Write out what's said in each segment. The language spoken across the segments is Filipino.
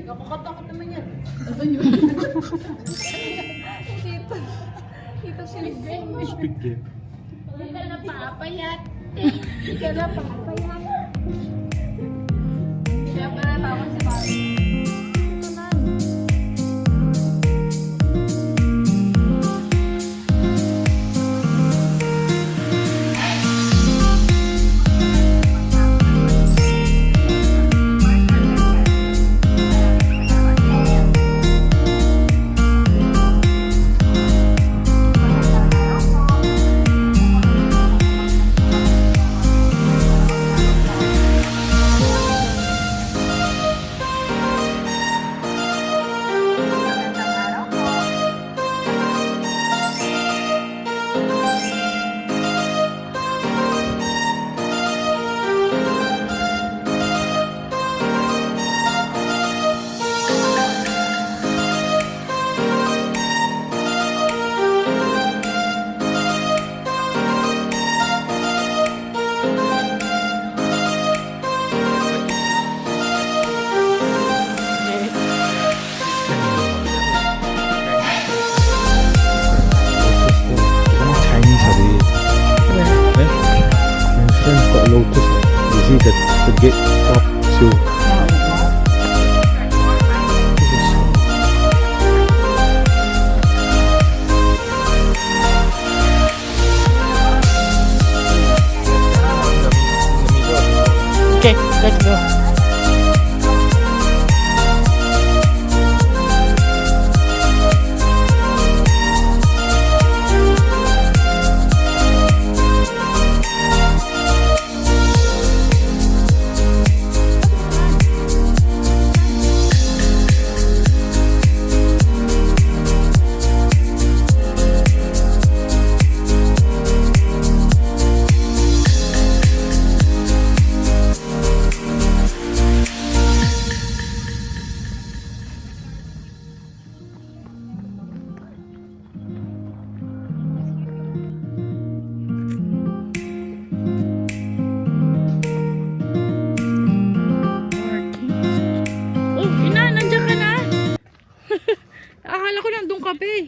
Nakakatakot naman yan. Ano yun? Ito sinigang. Speak game. Hindi ka na papayat. Hindi ka na papayat. Kaya pa natawag si Bobby. Ito na. Chinese are they? Eh? My friends got lotus. You see the gate top so. Okay, let's go. Oh, ina, nandiyan ka na. Akala ko nandun ka pa eh.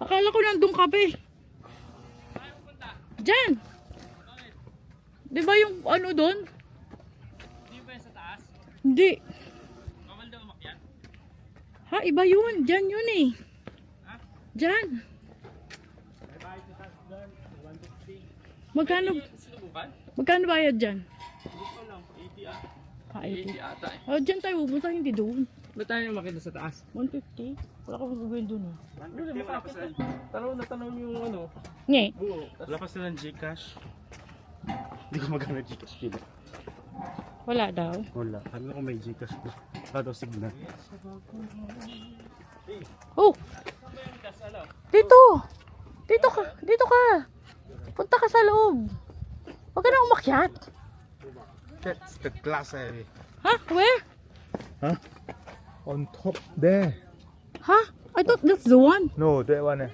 Akala ko nandun ka pa eh. Diyan. Di ba yung ano doon? Hindi ba sa taas? Hindi. Bawal daw umakyat? Ha, iba yun. Diyan yun eh. Diyan. May bahay sa taas doon, 150. Magkano, Sinubukan? magkano bayad dyan? Hindi ko lang, 80 ah. Ha, 80 ata eh. Oh, dyan tayo pupunta, hindi doon. Ba't tayo makita sa taas? 150. Wala ka magagawin doon ah. Hindi, wala pa sila. Tanaw yung ano, Nye. buo. Wala pa silang Gcash. Hindi ko magana Gcash pila. Wala daw. Wala. Alam ko may Gcash ko. Wala daw signal. Oh! Dito! Dito ka! Dito ka! Punta ka sa loob. Huwag ka na umakyat. That's the glass area. Ha? Where? Huh? On top there. Ha? I thought that's the one. No, that one.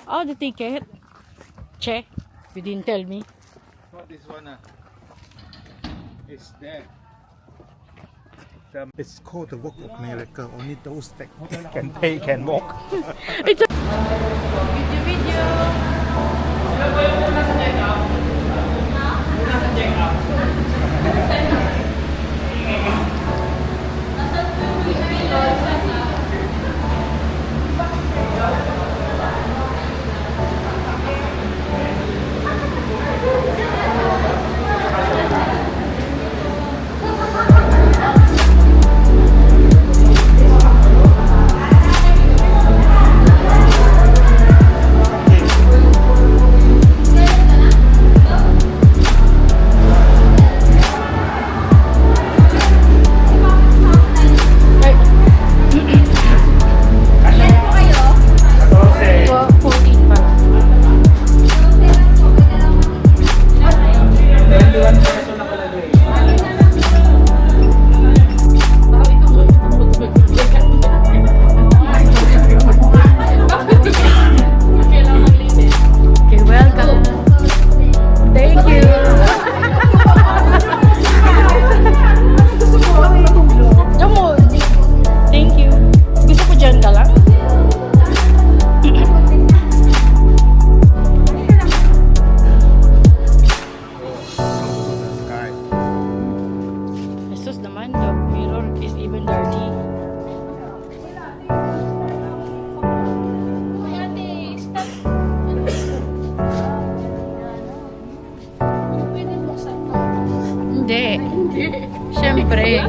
Oh, the ticket. Check. You didn't tell me. Not this one. It's there. It's called the Walk of Miracle. Only those that can pay can walk. It's a video. Hindi. Siyempre.